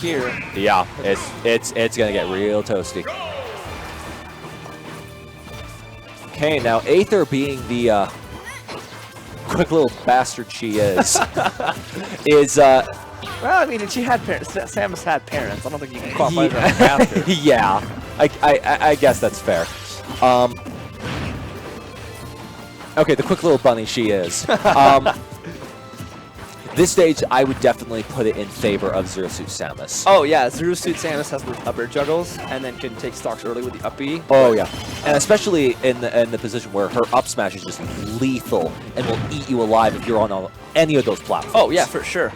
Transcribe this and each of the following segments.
here. Yeah, it's gonna get real toasty. Okay, now Aether, being the quick little bastard she is, well, I mean, she had parents. Samus had parents. I don't think you can qualify her as a bastard. Yeah, I guess that's fair. Okay, the quick little bunny she is. This stage, I would definitely put it in favor of Zero Suit Samus. Oh yeah, Zero Suit Samus has the upper juggles and then can take stocks early with the up B. Oh yeah, and especially in the position where her up smash is just lethal and will eat you alive if you're on any of those platforms. Oh yeah, for sure.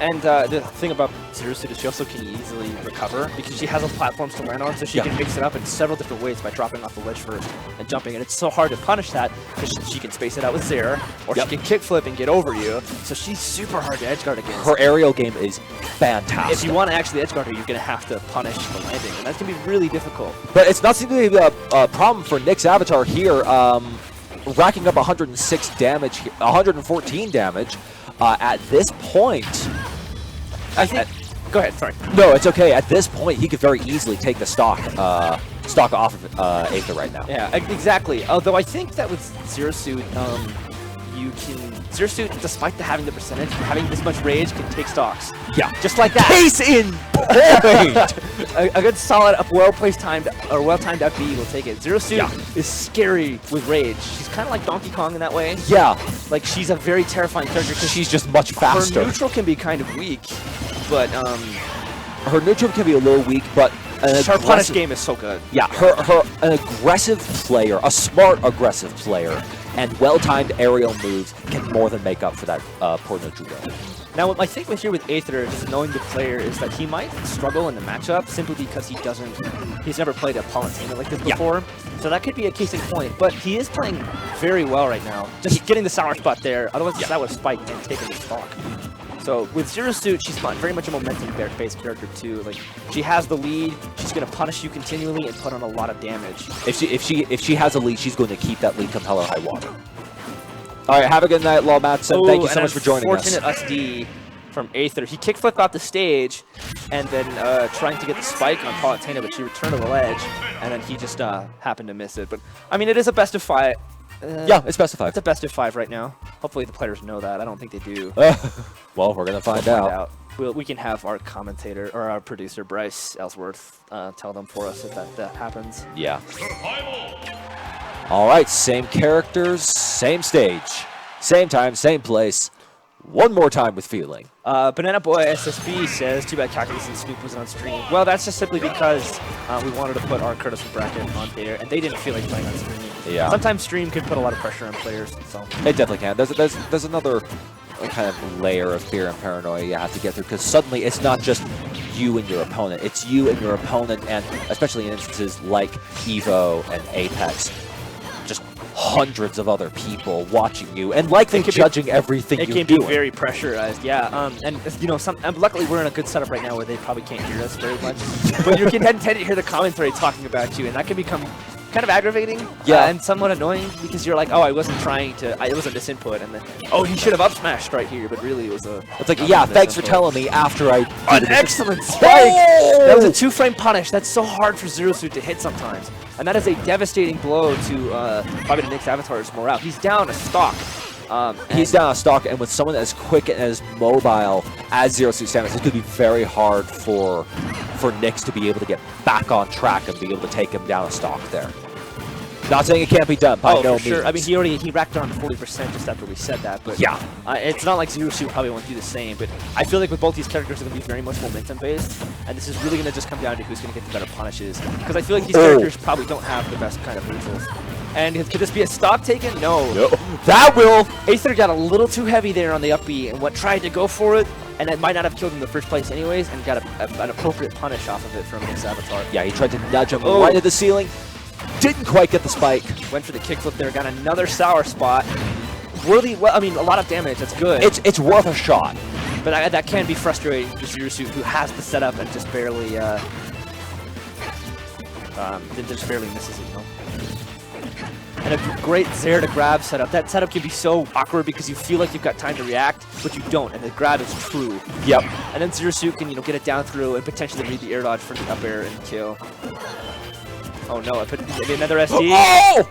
And the thing about Zero Suit is she also can easily recover because she has those platforms to land on, so she can mix it up in several different ways by dropping off the ledge first and jumping. And it's so hard to punish that because she can space it out with Zero, or she can kickflip and get over you. So she's super hard to edgeguard against. Her aerial game is fantastic. If you want to actually edgeguard her, you're going to have to punish the landing, and that's going to be really difficult. But it's not seeming to be a problem for Nick's avatar here, racking up 106 damage, 114 damage. At this point, I think. Go ahead. Sorry. No, it's okay. At this point, he could very easily take the stock off of Aether right now. Yeah, exactly. Although I think that with Zero Suit, you can Zero Suit, despite having the percentage, having this much rage, can take stocks. Yeah, just like that. Case in point. a good solid well-timed up B will take it. Zero Suit is scary with rage. She's kind of like Donkey Kong in that way. Yeah, like she's a very terrifying character because she's just much faster. Her neutral can be kind of weak, but her neutral can be a little weak, but her punish game is so good. Yeah, an aggressive player, a smart aggressive player, and well-timed aerial moves can more than make up for that poor neutral game. Now, what I think here with Aether, just knowing the player, is that he might struggle in the matchup simply because he's never played a Palutena like this before. So that could be a case in point, but he is playing very well right now. Just getting the sour spot there, otherwise that would have spiked and taken the stock. So with Zero Suit, she's very much a momentum-based character too. Like she has the lead, she's gonna punish you continually and put on a lot of damage. If she has a lead, she's going to keep that lead, compel her high water. All right, have a good night, Lawmatson. Thank you so much for joining us. Unfortunate SD from Aether. He kickflipped off the stage, and then trying to get the spike on Palutena, but she returned to the ledge, and then he just happened to miss it. But I mean, it is a best of 5. Yeah, it's best of 5. It's a best of 5 right now. Hopefully the players know that. I don't think they do. Well, we're gonna find out. We can have our commentator or our producer Bryce Ellsworth tell them for us if that happens. Yeah. All right, same characters, same stage, same time, same place. One more time with feeling. Banana Boy SSB says, too bad Calculus and Snoop was on stream. Well, that's just simply because we wanted to put our Curtis bracket on there, and they didn't feel like playing on stream. Yeah. Sometimes stream can put a lot of pressure on players. So it definitely can. There's another kind of layer of fear and paranoia you have to get through, because suddenly it's not just you and your opponent. It's you and your opponent, and especially in instances like Evo and Apex, just hundreds of other people watching you and likely judging everything you do. It can be very pressurized, yeah. And you know, luckily we're in a good setup right now where they probably can't hear us very much, but you can tend to hear the commentary talking about you, and that can become kind of aggravating, and somewhat annoying, because you're like, oh, I wasn't trying to, it wasn't this input, and then, oh, he should have up smashed right here, but really it was a... It's like, yeah, thanks for telling me after I... An excellent spike! That was a 2-frame punish. That's so hard for Zero Suit to hit sometimes, and that is a devastating blow to probably the Nick's avatar's morale. He's down a stock. He's down a stock, and with someone as quick and as mobile as Zero Suit Samus, it could be very hard for Nyx to be able to get back on track and be able to take him down a stock there. Not saying it can't be done, by no means. Sure. I mean, he racked around 40% just after we said that, but yeah, it's not like Zero Suit probably won't do the same, but I feel like with both these characters, it's going to be very much momentum-based, and this is really going to just come down to who's going to get the better punishes, because I feel like these characters probably don't have the best kind of neutrals. And could this be a stock taken? No. That will! Aether got a little too heavy there on the up B, and tried to go for it, and it might not have killed him in the first place anyways, and got an appropriate punish off of it from Nick's avatar. Yeah, he tried to nudge him right at the ceiling. Didn't quite get the spike. Went for the kickflip there, got another sour spot. Worthy, well, I mean, a lot of damage, that's good. It's worth a shot. But that can be frustrating for Zero Suit, who has the setup and just barely, misses it, you know? and a great Zair to grab setup. That setup can be so awkward because you feel like you've got time to react, but you don't, and the grab is true. Yep. And then Zero Suit can, get it down through and potentially read the air dodge for the up air and kill. Oh no, I put maybe another SD. Oh!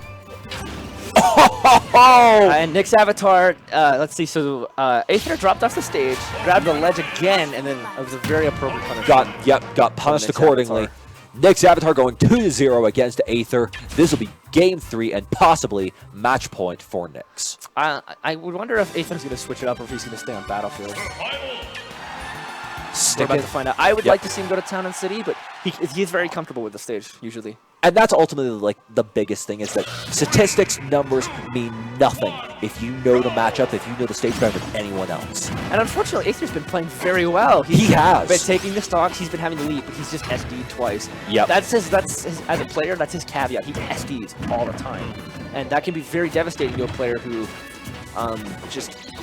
And Nick's avatar, let's see, so Aether dropped off the stage, grabbed the ledge again, and then it was a very appropriate punishment. Got punished accordingly. Avatar. Nick's avatar going 2-0 against Aether. This will be game 3 and possibly match point for Nick's. I would wonder if Aether's going to switch it up or if he's going to stay on Battlefield. We're about to find out. I would like to see him go to Town and City, but he's very comfortable with the stage, usually. And that's ultimately like the biggest thing is that statistics, numbers mean nothing if you know the matchup, if you know the stage better than anyone else. And unfortunately, Aether's been playing very well. He has been taking the stocks. He's been having the lead, but he's just SD'd twice. Yep. That's his, as a player, that's his caveat. He SDs all the time, and that can be very devastating to a player who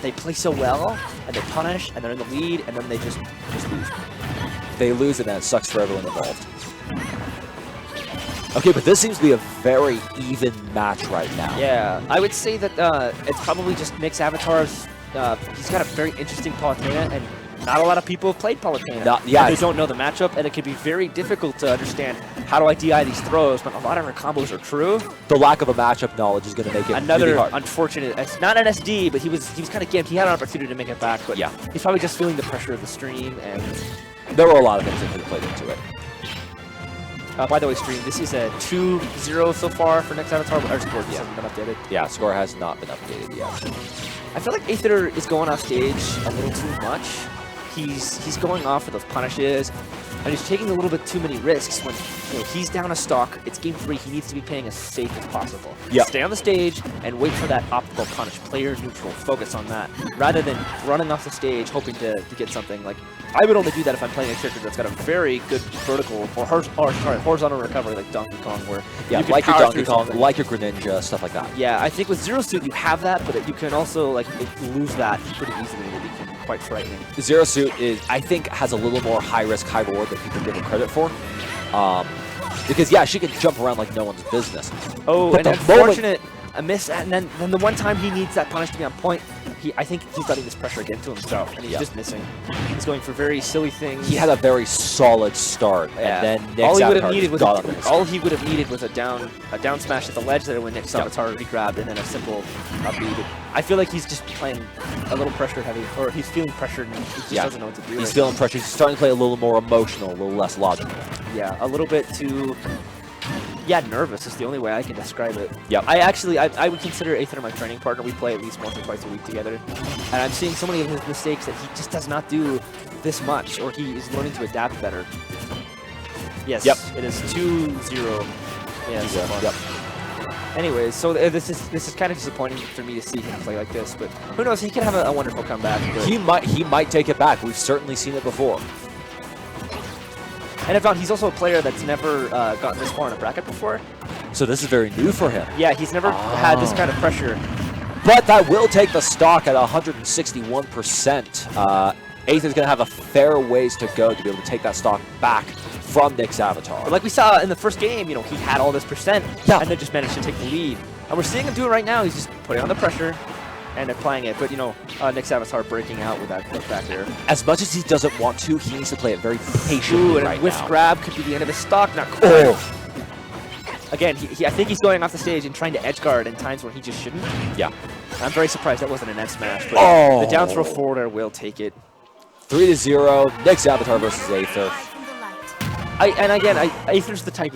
they play so well and they punish and they're in the lead and then they just lose. They lose and that sucks for everyone involved. Okay, but this seems to be a very even match right now. Yeah, I would say that it's probably just Nick's avatars. He's got a very interesting Palutena, and not a lot of people have played Palutena. Yeah, they don't know the matchup, and it can be very difficult to understand how do I DI these throws, but a lot of her combos are true. The lack of a matchup knowledge is going to make it another really hard. Unfortunate. It's not an SD, but he was kind of gimped. He had an opportunity to make it back, but yeah, he's probably just feeling the pressure of the stream, and there were a lot of things that could have played into it. By the way, stream, this is a 2-0 so far for Nick's avatar, but our score hasn't been updated. Yeah, score has not been updated yet. I feel like Aether is going off stage a little too much. He's going off for those punishes, and he's taking a little bit too many risks when he's down a stock. It's game 3. He needs to be playing as safe as possible. Yep. Stay on the stage and wait for that optimal punish. Player neutral. Focus on that rather than running off the stage hoping to get something. Like I would only do that if I'm playing a character that's got a very good vertical or horizontal recovery like Donkey Kong, where you can like your Donkey Kong, like your Greninja, stuff like that. Yeah, I think with Zero Suit you have that, but you can also like lose that pretty easily. And it can be quite frightening. Zero Suit I think has a little more high risk, high reward that people give her credit for. Because yeah, she can jump around like no one's business. Oh, but and unfortunate a miss, and then the one time he needs that punish to be on point, I think he's letting this pressure get into himself, and he's just missing. He's going for very silly things. He had a very solid start, and then Nick's all he would have needed was a down smash at the ledge there when Nick's avatar re-grabbed, and then a simple upbeat. I feel like he's just playing a little pressure heavy, or he's feeling pressured, and he just doesn't know what to do. He's feeling pressure. He's starting to play a little more emotional, a little less logical. Yeah, a little bit too. Yeah, nervous is the only way I can describe it. Yep. I would consider Aether my training partner. We play at least once or twice a week together. And I'm seeing so many of his mistakes that he just does not do this much, or he is learning to adapt better. Yes, it is 2-0. Yes. Yep. Anyways, so this is kind of disappointing for me to see him play like this, but who knows, he could have a wonderful comeback. He might take it back. We've certainly seen it before. And I found he's also a player that's never gotten this far in a bracket before. So this is very new for him. Yeah, he's never had this kind of pressure. But that will take the stock at 161%. Aether's going to have a fair ways to go to be able to take that stock back from Nick's avatar. But like we saw in the first game, he had all this percent and then just managed to take the lead. And we're seeing him do it right now. He's just putting on the pressure and applying it, but Nick's avatar breaking out with that back there. As much as he doesn't want to, he needs to play it very patiently and right a whiff now. Grab could be the end of his stock, not quite. Again, I think he's going off the stage and trying to edge guard in times where he just shouldn't. Yeah. I'm very surprised that wasn't an F smash, but the down throw forward air will take it. 3-0, Nick's avatar versus Aether. Aether's the type